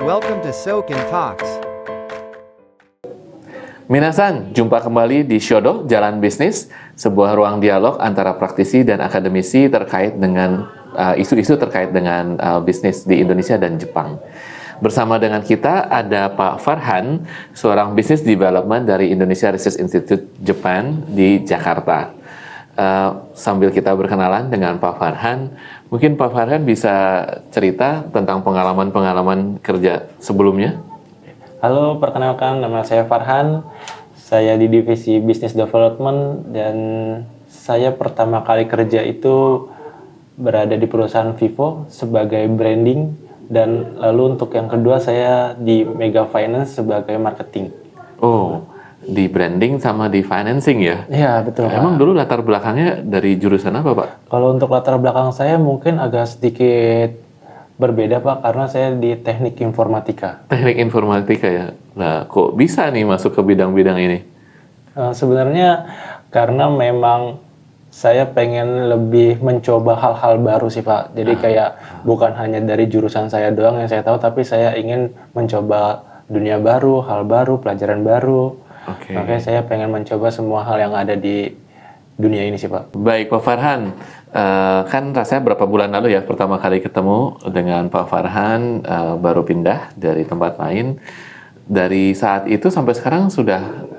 Welcome to Soken Talks. Minasan, jumpa kembali di Shodo, Jalan Bisnis, sebuah ruang dialog antara praktisi dan akademisi terkait dengan isu-isu terkait dengan bisnis di Indonesia dan Jepang. Bersama dengan kita ada Pak Farhan, seorang Business Development dari Indonesia Research Institute Japan di Jakarta. Sambil kita berkenalan dengan Pak Farhan, mungkin Pak Farhan bisa cerita tentang pengalaman-pengalaman kerja sebelumnya? Halo, perkenalkan nama saya Farhan. Saya di divisi Business Development dan saya pertama kali kerja itu berada di perusahaan Vivo sebagai branding dan lalu untuk yang kedua saya di Mega Finance sebagai marketing. Oh, di branding sama di financing ya? Iya, betul, Pak. Emang dulu latar belakangnya dari jurusan apa, Pak? Kalau untuk latar belakang saya mungkin agak sedikit berbeda, Pak, karena saya di teknik informatika. Teknik informatika ya? Nah, kok bisa nih masuk ke bidang-bidang ini? Sebenarnya karena memang saya pengen lebih mencoba hal-hal baru sih, Pak. Jadi kayak bukan hanya dari jurusan saya doang yang saya tahu, tapi saya ingin mencoba dunia baru, hal baru, pelajaran baru. Oke. Makanya saya pengen mencoba semua hal yang ada di dunia ini sih, Pak. Baik, Pak Farhan. Kan rasanya berapa bulan lalu ya pertama kali ketemu dengan Pak Farhan, baru pindah dari tempat lain. Dari saat itu sampai sekarang sudah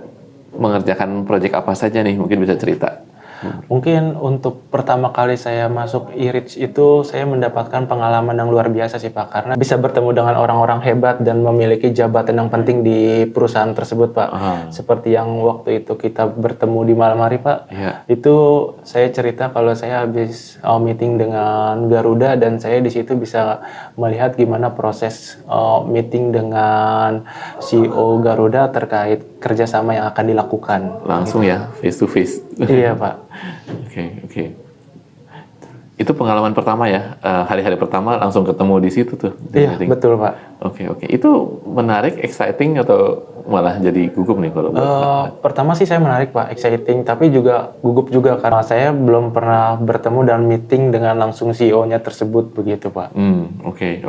mengerjakan proyek apa saja nih? Mungkin bisa cerita. Mungkin untuk pertama kali saya masuk e-Reach itu saya mendapatkan pengalaman yang luar biasa sih, Pak, karena bisa bertemu dengan orang-orang hebat dan memiliki jabatan yang penting di perusahaan tersebut, Pak. Seperti yang waktu itu kita bertemu di malam hari, Pak. Iya. Itu saya cerita kalau saya habis meeting dengan Garuda dan saya di situ bisa melihat gimana proses meeting dengan CEO Garuda terkait kerjasama yang akan dilakukan. Langsung ya, face to face. Iya, Pak. Oke. Itu pengalaman pertama ya, hari-hari pertama langsung ketemu di situ tuh. Iya, betul, Pak. Oke. Itu menarik, exciting atau malah jadi gugup nih kalau Pertama sih saya menarik, Pak, exciting, tapi juga gugup juga karena saya belum pernah bertemu dan meeting dengan langsung CEO-nya tersebut begitu, Pak. Oke.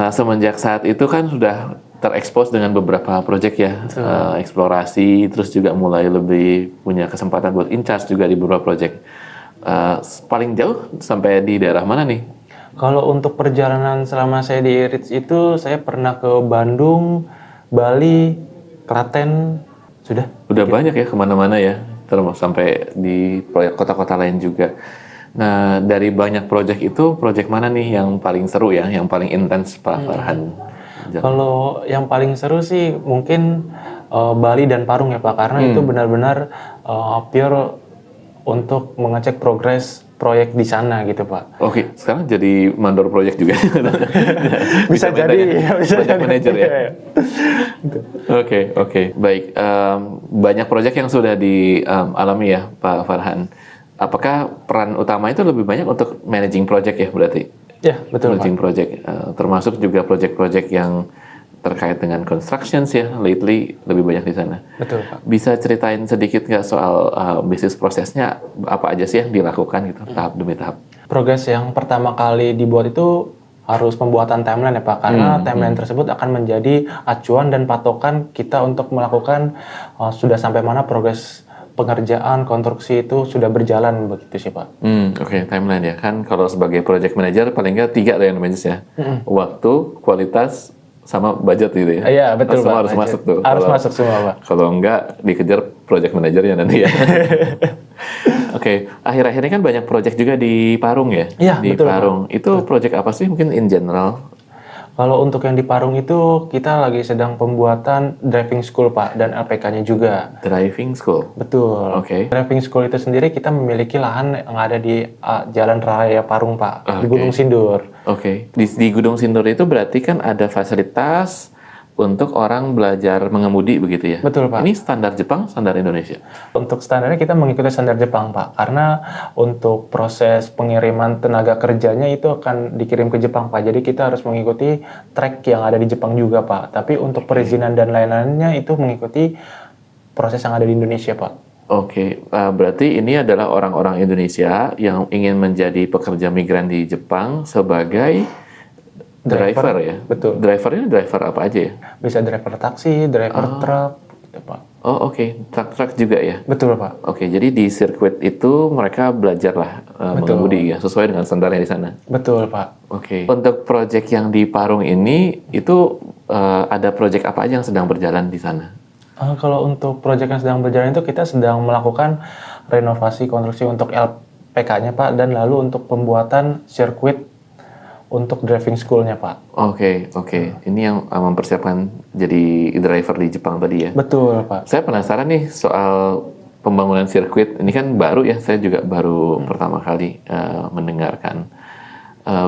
Semenjak saat itu kan sudah terekspos dengan beberapa proyek ya, eksplorasi, terus juga mulai lebih punya kesempatan buat in charge juga di beberapa proyek. Paling jauh sampai di daerah mana nih? Kalau untuk perjalanan selama saya di e-Reach itu saya pernah ke Bandung, Bali, Klaten, sudah. Udah banyak ya kemana-mana ya, terus sampai di proyek kota-kota lain juga. Nah, dari banyak proyek itu, proyek mana nih yang paling seru ya, yang paling intens Pak Farhan? Kalau yang paling seru sih mungkin Bali dan Parung ya, Pak, karena itu benar-benar pure untuk mengecek progres proyek di sana gitu, Pak. Oke, sekarang jadi mandor proyek juga. Bisa jadi, bisa project jadi. manager ya. Oke. Baik, banyak proyek yang sudah dialami ya Pak Farhan. Apakah peran utama itu lebih banyak untuk managing project ya berarti? Ya, betul, Managing Pak. project, termasuk juga project-project yang terkait dengan constructions ya, lately lebih banyak di sana. Betul, Pak. Bisa ceritain sedikit nggak soal bisnis prosesnya, apa aja sih yang dilakukan gitu, tahap demi tahap? Progres yang pertama kali dibuat itu harus pembuatan timeline ya, Pak, karena timeline tersebut akan menjadi acuan dan patokan kita untuk melakukan sudah sampai mana progres pengerjaan konstruksi itu sudah berjalan begitu sih, Pak. Oke, timeline ya. Kan kalau sebagai project manager paling nggak 3 yang manage ya. Waktu, kualitas, sama budget gitu ya. Iya, betul, semua Pak. harus masuk tuh. Harus masuk semua, Pak. Kalau enggak dikejar project manajernya nanti ya. Oke, akhir-akhir ini kan banyak project juga di Parung ya. Iya, di betul, Parung. Itu project apa sih mungkin in general? Kalau untuk yang di Parung itu kita lagi sedang pembuatan driving school, Pak, dan LPK-nya juga. Driving school. Betul. Oke. Driving school itu sendiri kita memiliki lahan yang ada di Jalan Raya Parung, Pak, di Oke. Gunung Sindur. Oke. Di Gunung Sindur itu berarti kan ada fasilitas untuk orang belajar mengemudi begitu ya? Betul, Pak. Ini standar Jepang, standar Indonesia? Untuk standarnya kita mengikuti standar Jepang, Pak, karena untuk proses pengiriman tenaga kerjanya itu akan dikirim ke Jepang, Pak. Jadi kita harus mengikuti track yang ada di Jepang juga, Pak. Tapi untuk perizinan dan lain-lainnya itu mengikuti proses yang ada di Indonesia, Pak. Oke, berarti ini adalah orang-orang Indonesia yang ingin menjadi pekerja migran di Jepang sebagai driver ya? Betul. Drivernya driver apa aja ya? Bisa driver taksi, driver truk, gitu Pak. Oh oke, truk juga ya? Betul Pak. Oke, jadi di sirkuit itu mereka belajarlah mengemudi ya, sesuai dengan standarnya di sana. Betul Pak. Oke. Untuk proyek yang di Parung ini, itu ada proyek apa aja yang sedang berjalan di sana? Kalau untuk proyek yang sedang berjalan itu kita sedang melakukan renovasi konstruksi untuk LPK-nya Pak, dan lalu untuk pembuatan sirkuit untuk driving school-nya Pak. Oke. Ini yang mempersiapkan jadi driver di Jepang tadi ya? Betul Pak. Saya penasaran nih soal pembangunan sirkuit. Ini kan baru ya, saya juga baru pertama kali mendengarkan.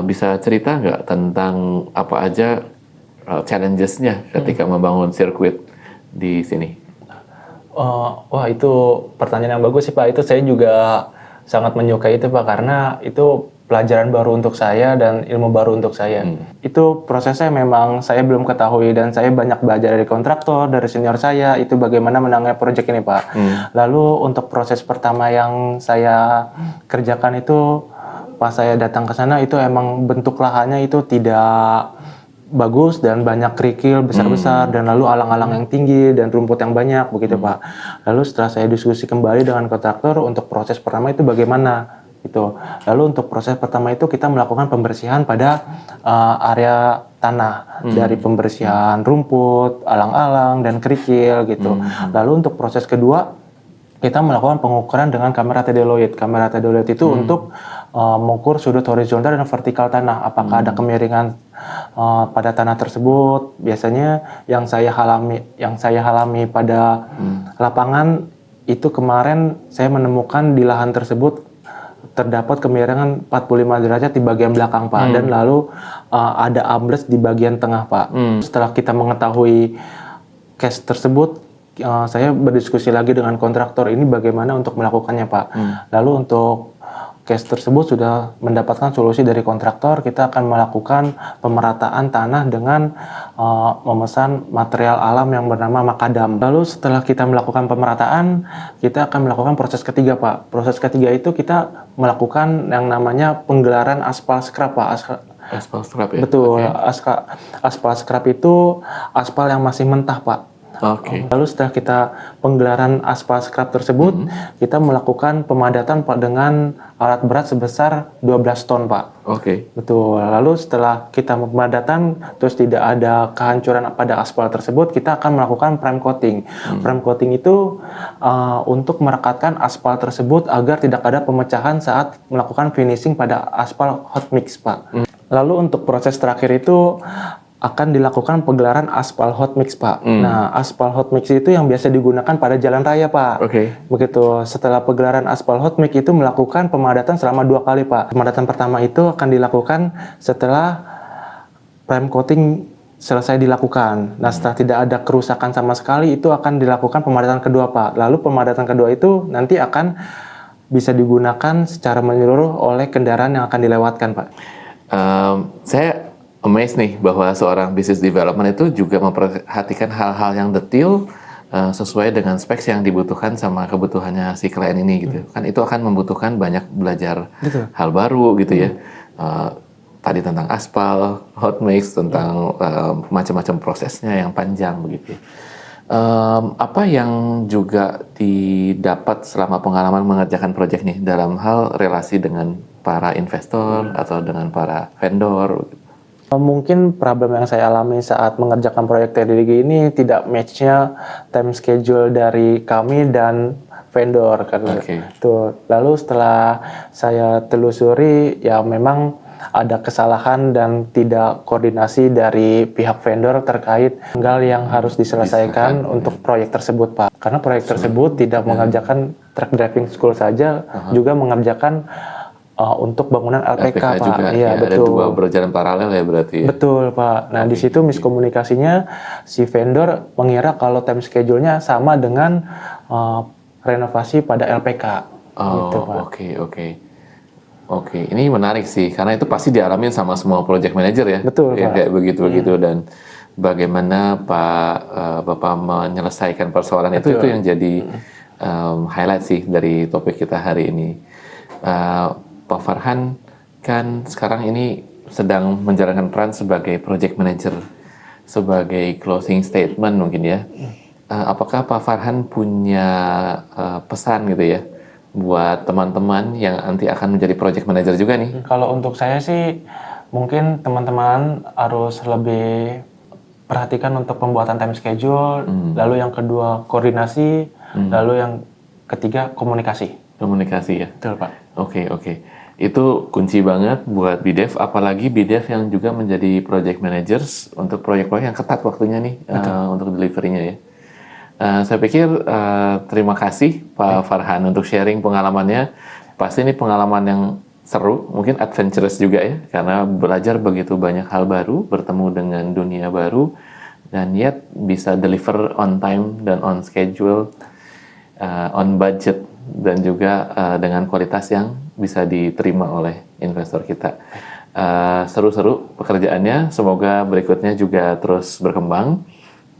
Bisa cerita nggak tentang apa aja challenges-nya ketika membangun sirkuit di sini? Wah itu pertanyaan yang bagus sih Pak. Itu saya juga sangat menyukai itu Pak, karena itu pelajaran baru untuk saya dan ilmu baru untuk saya. Itu prosesnya memang saya belum ketahui, dan saya banyak belajar dari kontraktor, dari senior saya, itu bagaimana menangani proyek ini Pak. Lalu untuk proses pertama yang saya kerjakan itu, pas saya datang ke sana itu emang bentuk lahannya itu tidak bagus dan banyak kerikil besar-besar, dan lalu alang-alang yang tinggi dan rumput yang banyak begitu Pak. Lalu setelah saya diskusi kembali dengan kontraktor untuk proses pertama itu bagaimana gitu. Lalu untuk proses pertama itu kita melakukan pembersihan pada area tanah, dari pembersihan rumput, alang-alang dan kerikil gitu. Lalu untuk proses kedua kita melakukan pengukuran dengan kamera tedeloid. Kamera tedeloid itu untuk mengukur sudut horizontal dan vertikal tanah. Apakah ada kemiringan pada tanah tersebut. Biasanya yang saya alami pada lapangan itu kemarin saya menemukan di lahan tersebut terdapat kemiringan 45 derajat di bagian belakang Pak, dan lalu ada ambles di bagian tengah Pak. Setelah kita mengetahui case tersebut, saya berdiskusi lagi dengan kontraktor ini bagaimana untuk melakukannya Pak. Lalu untuk case tersebut sudah mendapatkan solusi dari kontraktor, kita akan melakukan pemerataan tanah dengan memesan material alam yang bernama makadam. Lalu setelah kita melakukan pemerataan, kita akan melakukan proses ketiga Pak. Proses ketiga itu kita melakukan yang namanya penggelaran aspal scrap Pak. Aspal scrap ya? Betul, aspal scrap itu aspal yang masih mentah Pak. Lalu setelah kita penggelaran aspal scrap tersebut, kita melakukan pemadatan Pak dengan alat berat sebesar 12 ton Pak. Betul. Lalu setelah kita pemadatan, terus tidak ada kehancuran pada aspal tersebut, kita akan melakukan prime coating. Prime coating itu untuk merekatkan aspal tersebut agar tidak ada pemecahan saat melakukan finishing pada aspal hot mix Pak. Lalu untuk proses terakhir itu akan dilakukan penggelaran aspal hot mix Pak. Nah, aspal hot mix itu yang biasa digunakan pada jalan raya Pak. Begitu. Setelah penggelaran aspal hot mix itu melakukan pemadatan selama 2 kali Pak. Pemadatan pertama itu akan dilakukan setelah prime coating selesai dilakukan. Nah, setelah tidak ada kerusakan sama sekali itu akan dilakukan pemadatan kedua Pak. Lalu pemadatan kedua itu nanti akan bisa digunakan secara menyeluruh oleh kendaraan yang akan dilewatkan Pak. Saya amazed nih bahwa seorang business development itu juga memperhatikan hal-hal yang detail sesuai dengan specs yang dibutuhkan sama kebutuhannya si klien ini gitu. Kan itu akan membutuhkan banyak belajar hal baru gitu ya. Tadi tentang aspal, hot mix, tentang macam-macam prosesnya yang panjang begitu. Apa yang juga didapat selama pengalaman mengerjakan proyek nih dalam hal relasi dengan para investor atau dengan para vendor? Mungkin problem yang saya alami saat mengerjakan proyek TDG ini tidak match-nya time schedule dari kami dan vendor karena itu. Lalu setelah saya telusuri ya memang ada kesalahan dan tidak koordinasi dari pihak vendor terkait hal yang harus diselesaikan untuk proyek tersebut Pak. Karena proyek tersebut tidak mengerjakan truck driving school saja, juga mengerjakan untuk bangunan LPK Pak. Juga. Iya, betul. Ada 2 berjalan paralel ya berarti. Betul Pak. Nah di situ miskomunikasinya si vendor mengira kalau time schedule-nya sama dengan renovasi pada LPK. Gitu, Pak. Oke. Ini menarik sih karena itu pasti dialamin sama semua project manager ya. Betul ya, Pak. Kayak begitu dan bagaimana Bapak menyelesaikan persoalan itu yang jadi highlight sih dari topik kita hari ini. Pak Farhan, kan sekarang ini sedang menjalankan peran sebagai project manager, sebagai closing statement mungkin ya. Apakah Pak Farhan punya pesan gitu ya buat teman-teman yang nanti akan menjadi project manager juga nih? Kalau untuk saya sih, mungkin teman-teman harus lebih perhatikan untuk pembuatan time schedule, lalu yang kedua koordinasi, lalu yang ketiga komunikasi. Komunikasi ya? Betul Pak. Oke. Itu kunci banget buat BDev, apalagi BDev yang juga menjadi project managers untuk proyek-proyek yang ketat waktunya nih untuk delivery-nya ya. Saya pikir terima kasih Pak Farhan untuk sharing pengalamannya. Pasti ini pengalaman yang seru, mungkin adventurous juga ya, karena belajar begitu banyak hal baru, bertemu dengan dunia baru, dan yet bisa deliver on time dan on schedule, on budget, dan juga dengan kualitas yang bisa diterima oleh investor kita. Seru-seru pekerjaannya, semoga berikutnya juga terus berkembang,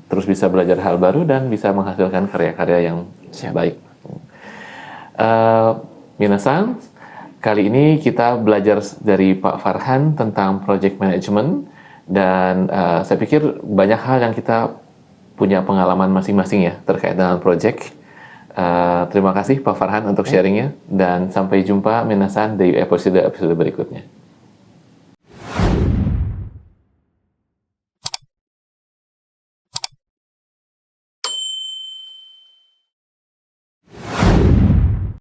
terus bisa belajar hal baru dan bisa menghasilkan karya-karya yang baik. Minasan, kali ini kita belajar dari Pak Farhan tentang project management dan saya pikir banyak hal yang kita punya pengalaman masing-masing ya terkait dengan project. Terima kasih Pak Farhan untuk sharingnya dan sampai jumpa Minasan di episode berikutnya.